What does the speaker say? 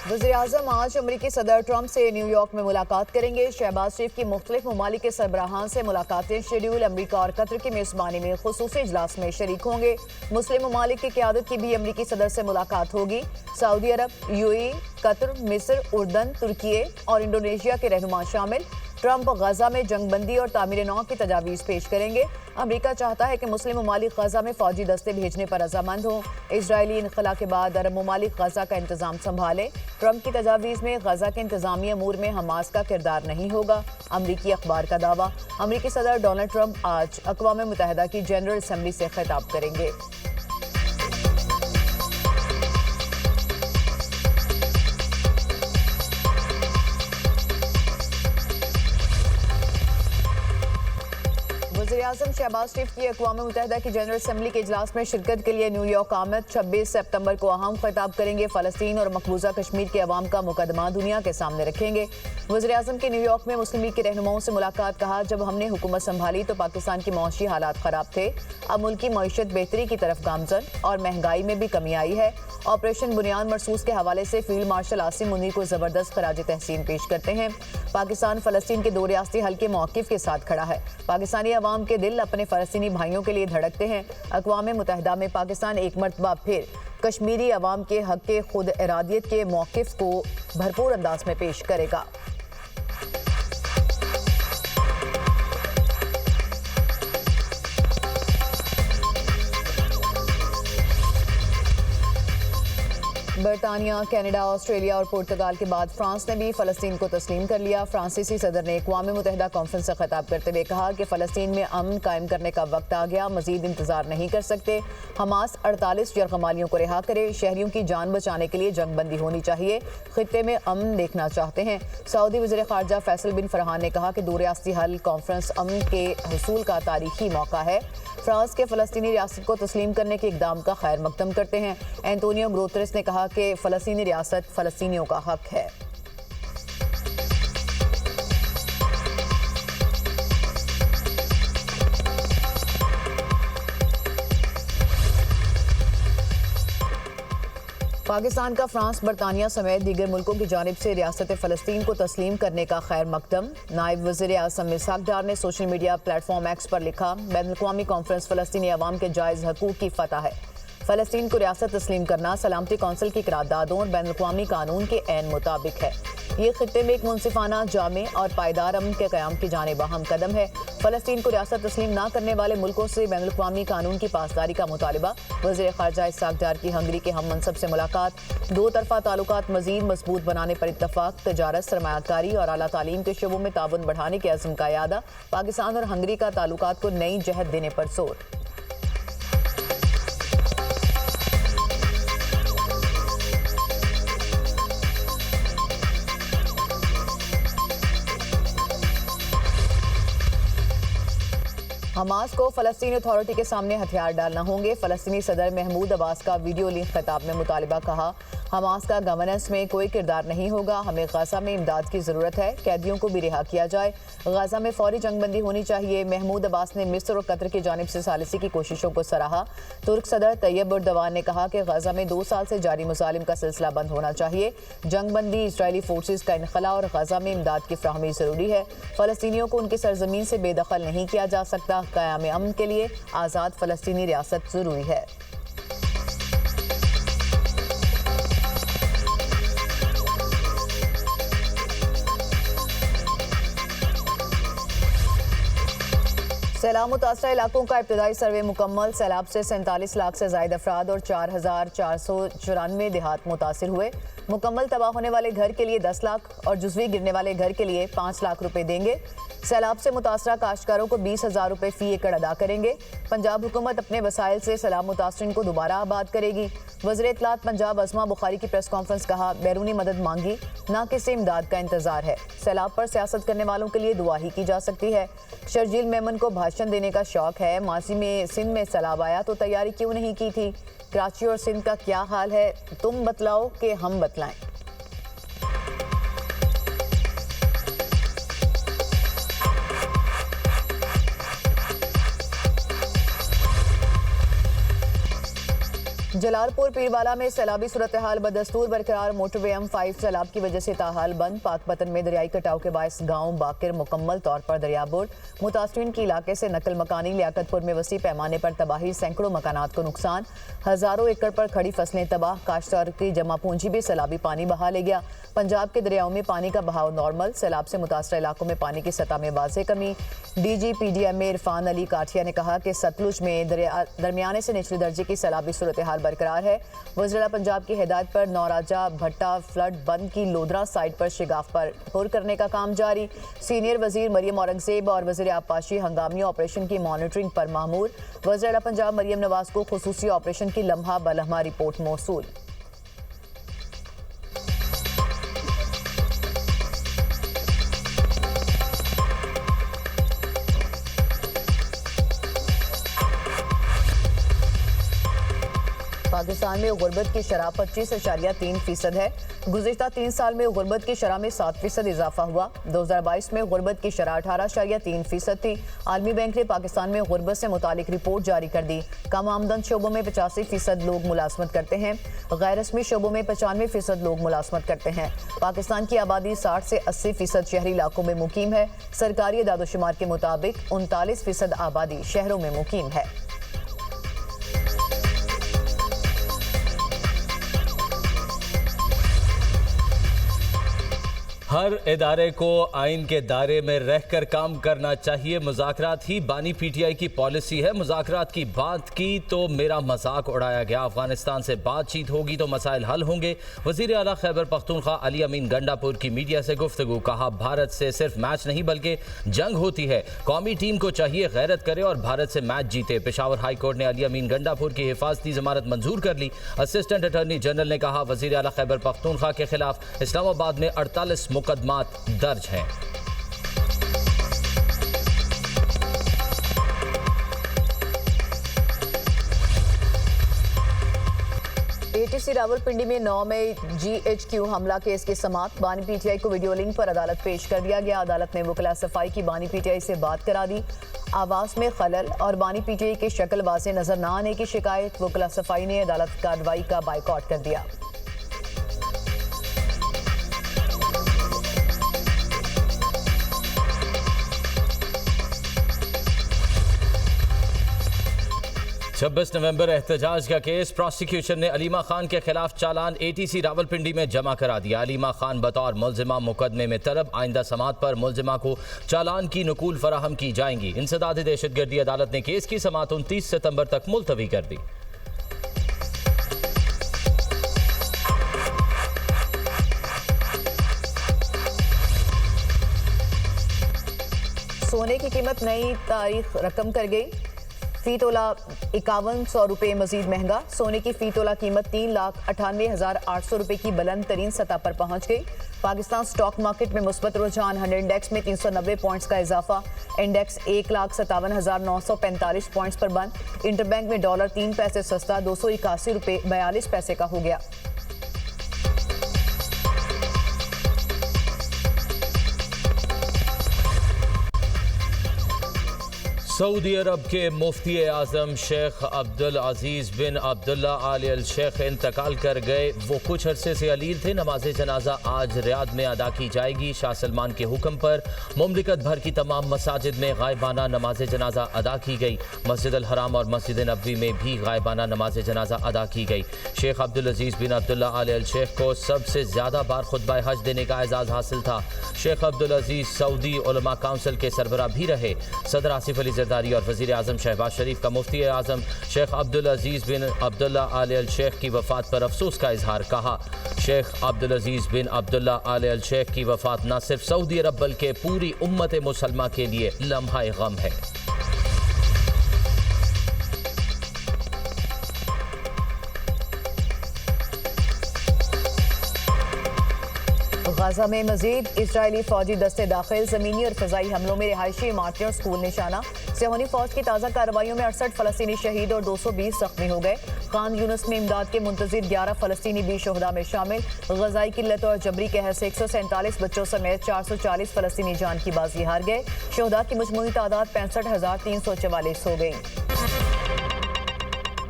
वज़ीर-ए-आज़म आज अमरीकी सदर ट्रंप से न्यूयॉर्क में मुलाकात करेंगे। शहबाज शरीफ की मुख्तलिफ ममालिक के सरबराहान से मुलाकातें शेड्यूल। अमरीका और कतर की मेज़बानी में खुसूसी इजलास में शरीक होंगे। मुस्लिम ममालिक की क़यादत की भी अमरीकी सदर से मुलाकात होगी। सऊदी अरब, यूएई, कतर, मिस्र, उर्दन, तुर्की और इंडोनेशिया के रहनुमा शामिल। ट्रंप गजा में जंगबंदी और तामीर नौ की तजावीज़ पेश करेंगे। अमरीका चाहता है कि मुस्लिम ममालिक गजा में फौजी दस्ते भेजने पर रजामंद हों। इजरायली इनखला के बाद अरब ममालिक गजा का इंतजाम संभालें। ट्रंप की तजावीज़ में गजा के इंतजामी अमूर में हमास का किरदार नहीं होगा। अमरीकी अखबार का दावा। अमरीकी सदर डोनाल्ड ट्रंप आज अक़वाम मुत्तहिदा की जनरल असम्बली से खिताब करेंगे। वज़ीर-ए-आज़म शहबाज शरीफ की अक़वाम मुत्तहिदा की जनरल असम्बली के इजलास में शिरकत के लिए न्यूयॉर्क आमद। 26 सितंबर को अहम खिताब करेंगे। फ़लस्तीन और मकबूजा कश्मीर के अवाम का मुकदमा दुनिया के सामने रखेंगे। वज़ीर-ए-आज़म की न्यूयॉर्क में मुस्लिम लीग के रहनुमाओं से मुलाकात। कहा, जब हमने हुकूमत संभाली तो पाकिस्तान की मौशी हालात ख़राब थे। अब मुल्क की मईशत बेहतरी की तरफ गामजन और महंगाई में भी कमी आई है। ऑपरेशन बुनियाद मरसूस के हवाले से फील्ड मार्शल आसिम मुनीर को ज़बरदस्त खराज तहसीन पेश करते हैं। पाकिस्तान फ़लस्तीन के दो रियासती हल के मौक़िफ़ के साथ खड़ा है। पाकिस्तानी अवाम के दिल अपने फ़लस्तीनी भाइयों के लिए धड़कते हैं। अक़वाम मुत्तहिदा में पाकिस्तान एक मरतबा फिर कश्मीरी अवाम के हक़ के खुद इरादियत के मौक़िफ़ को भरपूर अंदाज में पेश करेगा। बरतानिया, कनाडा, ऑस्ट्रेलिया और पुर्तगाल के बाद फ्रांस ने भी फ़लस्तीन को तस्लीम कर लिया। फ्रांसीसी सदर ने अक़वाम मुत्तहिदा कॉन्फ्रेंस से खिताब करते हुए कहा कि फ़लस्तीन में अमन कायम करने का वक्त आ गया। मज़ीद इंतज़ार नहीं कर सकते। हमास 48 यरग़मालियों को रिहा करे। शहरियों की जान बचाने के लिए जंगबंदी होनी चाहिए। ख़ित्ते में अमन देखना चाहते हैं। सऊदी वज़ीर ख़ारजा फैसल बिन फरहान ने कहा कि दो रियासती हल कॉन्फ्रेंस अमन के हुसूल का तारीखी मौका है। फ्रांस के फ़लस्तीनी रियासत को तस्लीम करने के इक़दाम का खैर मकदम करते हैं। एंटोनियो गुतेरेस ने कहा कि फ़लस्तीनी रियासत फ़लस्तीनियों का हक है। पाकिस्तान का फ्रांस, बरतानिया समेत दीगर मुल्कों की जानिब से रियासत फ़लस्तीन को तस्लीम करने का खैर मकदम। नायब वज़ीर-ए-आज़म इसहाक़ डार ने सोशल मीडिया प्लेटफॉर्म एक्स पर लिखा, बैनुल-अक़वामी कॉन्फ्रेंस फ़लस्तीनी अवाम के जायज़ हकूक़ की फ़तह है। फ़लस्तीन को रियासत तस्लीम करना सलामती कौंसिल की करारदादों और बैनुल-अक़वामी कानून के ऐन मुताबिक है। ये खित्ते में एक मुनसिफाना, जामे और पायदार अमन के क़याम की जानिब अहम कदम है। फ़लस्तीन को रियासत तस्लीम न करने वाले मुल्कों से बैनुल-अक़वामी कानून की पासदारी का मुतालबा। वज़ीर ख़ारजा इसहाक़ डार की हंगरी के हम मनसब से मुलाकात। दो तरफ़ा ताल्लुकात मज़ीद मजबूत बनाने पर इत्तफ़ाक़। तजारत, सरमायाकारी और आला तालीम के शोबों में ताउन बढ़ाने के अज़्म का यादा। पाकिस्तान और हंगरी का ताल्लुकात को नई जहत देने पर जोर। हमास को फ़लस्तीनी अथॉरिटी के सामने हथियार डालना होंगे। फ़लस्तीनी सदर महमूद अब्बास का वीडियो लिंक खिताब में मुतालबा। कहा, हमास का गवर्नेंस में कोई किरदार नहीं होगा। हमें गजा में इमदाद की ज़रूरत है। कैदियों को भी रिहा किया जाए। गजा में फौरी जंगबंदी होनी चाहिए। महमूद अब्बास ने मिस्र और कतर की जानिब से सालिसी की कोशिशों को सराहा। तुर्क सदर तैयब उर्दवान ने कहा कि गजा में 2 साल से जारी मुजालिम का सिलसिला बंद होना चाहिए। जंगबंदी, इसराइली फोर्सेस का इनखला और गजा में इमदाद की फ्राहमी ज़रूरी है। फ़लस्तीनियों को उनकी सरजमीन से बेदखल नहीं किया जा सकता। क़याम अमन के लिए आज़ाद फ़लस्तीनी रियासत ज़रूरी है। सैलाब मुतासरा इलाकों का इब्तदाई सर्वे मुकम्मल। सैलाब से 47 लाख से ज़ायद अफराद और 4,494 देहात मुतासिर हुए। मुकम्मल तबाह होने वाले घर के लिए 10 लाख और जुज़वी गिरने वाले घर के लिए 5 लाख रुपए देंगे। सैलाब से मुतासरा काश्तकारों को 20,000 रुपए फ़ी एकड़ अदा करेंगे। पंजाब हुकूमत अपने वसाइल से सैलाब मुतासरीन को दोबारा आबाद करेगी। वज़ीर इत्तलात पंजाब अज़मा बुखारी की प्रेस कॉन्फ्रेंस। कहा, बैरूनी मदद मांगी, ना किसी इमदाद का इंतजार है। सैलाब पर सियासत करने वालों के लिए दुआ ही की जा सकती है। शर्जील मेमन को भाषण देने का शौक है। माजी में सिंध में सैलाब आया तो तैयारी क्यों नहीं की थी? कराची और सिंध का क्या हाल है, तुम बतलाओ कि हम बतलाएं। जलालपुर पीरवाला में सैलाबी सूरत हाल बदस्तूर बरकरार। मोटरवे M5 सैलाब की वजह से ताहाल बंद। पाकपतन में दरियाई कटाव के बायस गांव बाकिर मुकम्मल तौर पर दरियाबुर्द। मुतासरीन के इलाके से नकल मकानी। लियाकतपुर में वसी पैमाने पर तबाही, सैकड़ों मकानात को नुकसान, हजारों एकड़ पर खड़ी फसलें तबाह। काश्तकार की जमा पूंजी भी सैलाबी पानी बहा ले गया। पंजाब के दरियाओं में पानी का बहाव नॉर्मल। सैलाब से मुतासर इलाकों में पानी की सतह में वाज़ेह कमी। DGPDMA इरफान अली काठिया ने कहा कि सतलुज में दरमियाने से निचले दर्जे की सैलाबी सूरत हाल बरकरार है। वज़ीर पंजाब की हिदायत पर नौराजा भट्टा फ्लड बंद की लोधरा साइड पर शिगाफ पर पुर करने का काम जारी। सीनियर वजीर मरियम औरंगजेब और वज़ीर आबपाशी हंगामी ऑपरेशन की मॉनिटरिंग पर मामूर। वज़ीर पंजाब मरियम नवाज को खुसूसी ऑपरेशन की लम्हा बलम्हा रिपोर्ट मौसूल। पाकिस्तान में गुर्बत की शरह 25.3% है। गुज़िश्ता 3 साल में गुर्बत की शरह में 7% इजाफा हुआ। 2022 में गुर्बत की शरह 18.3% थी। आलमी बैंक ने पाकिस्तान में गुर्बत से मुतालिक रिपोर्ट जारी कर दी। कम आमदन शोबों में 85% लोग मुलाजमत करते हैं। गैर रस्मी शोबों में 95% लोग मुलाजमत करते हैं। पाकिस्तान की आबादी 60 से 80% शहरी इलाकों में मुकीम है। सरकारी इदाद-ओ-शुमार के मुताबिक 39% आबादी शहरों में मुकीम है। हर इदारे को आइन के दायरे में रहकर काम करना चाहिए। मुज़ाकरात ही बानी PTI की पॉलिसी है। मुज़ाकरात की बात की तो मेरा मजाक उड़ाया गया। अफगानिस्तान से बातचीत होगी तो मसाइल हल होंगे। वज़ीर आला खैबर पख्तूनख्वा अली अमीन गंडापुर की मीडिया से गुफ्तगू। कहा, भारत से सिर्फ मैच नहीं बल्कि जंग होती है। कौमी टीम को चाहिए गैरत करे और भारत से मैच जीते। पेशावर हाई कोर्ट ने अली अमीन गंडापुर की हिफाजती जमानत मंजूर कर ली। असिस्टेंट अटॉर्नी जनरल ने कहा, वज़ीर आला खैबर पख्तूनख्वा के खिलाफ इस्लामाबाद में 48 मुकदमात दर्ज हैं। ATC रावलपिंडी में 9 मई GHQ हमला केस की समाअत। बानी PTI को वीडियो लिंक पर अदालत पेश कर दिया गया। अदालत ने वकला सफाई की बानी PTI से बात करा दी। आवाज में खलल और बानी PTI की शक्ल वाज़ेह नजर न आने की शिकायत। वकला सफाई ने अदालत कार्रवाई का बाइकआउट कर दिया। छब्बीस नवंबर एहतजाज का केस। प्रोसिक्यूशन ने अलीमा खान के खिलाफ चालान ATC रावलपिंडी में जमा करा दिया। अलीमा खान बतौर मुल्जिमा मुकदमे में तलब। आइंदा समाअत पर मुल्जिमा को चालान की नकूल फराहम की जाएंगी। इंसदाद दहशतगर्दी अदालत ने केस की समाअत 29 सितंबर तक मुलतवी कर दी। सोने की कीमत नई तारीख रकम कर गई। फी तोला 5100 रुपये मजीद महंगा। सोने की फी तोला कीमत 3,98,800 रुपये की बुलंद तरीन सतह पर पहुंच गई। पाकिस्तान स्टॉक मार्केट में मुस्बत रुझान। 100 इंडेक्स में 390 पॉइंट्स का इजाफा। इंडेक्स 1,57,945 पॉइंट्स पर बंद। इंटरबैंक में डॉलर 3 पैसे सस्ता 281 रुपये 42 पैसे का हो गया। सऊदी अरब के मुफ्ती आज़म शेख अब्दुल अजीज़ बिन अब्दुल्ला आल अल शेख इंतकाल कर गए। वो कुछ अरसे से अलील थे। नमाज जनाजा आज रियाद में अदा की जाएगी। शाह सलमान के हुक्म पर मुमलिकत भर की तमाम मसाजिद में गायबाना नमाज जनाजा अदा की गई। मस्जिद अल हराम और मस्जिद नबवी में भी गायबाना नमाज जनाजा अदा की गई। शेख अब्दुल अजीज़ बिन अब्दुल्ला आल अल शेख को सबसे ज़्यादा बार खुतबा हज देने का एजाज़ हासिल था। शेख अब्दुल अजीज़ सऊदी उलमा काउंसिल के सरबराह भी रहे। सदर आसिफ अली जरदारी और वज़ीर आज़म शहबाज शरीफ का मुफ्ती आज़म शेख अब्दुल अजीज़ बिन अब्दुल्ला आल अल शेख की वफ़ात पर अफसोस का इजहार। कहा, शेख अब्दुल अजीज़ बिन अब्दुल्ला आल अल शेख की वफ़ात न सिर्फ सऊदी अरब बल्कि पूरी उम्मत मुसलमा के लिए लम्हा गम है। गाजा में मजीद इजरायली फौजी दस्ते दाखिल। ज़मीनी और फ़िज़ाई हमलों में रिहायशी इमारतें और स्कूल निशाना। सिहोनी फौज की ताज़ा कार्रवाइयों में 68 फ़लस्तीनी शहीद और 220 ज़ख्मी हो गए। खान यूनुस में इमदाद के मुंतज़िर 11 फ़लस्तीनी भी शोहदा में शामिल। ग़ज़ाई किल्लत और जबरी कहर से 147 बच्चों समेत 440 फ़लस्तीनी जान की बाजी हार गए। शोहदा की मजमूई तादाद 65,344 हो गई।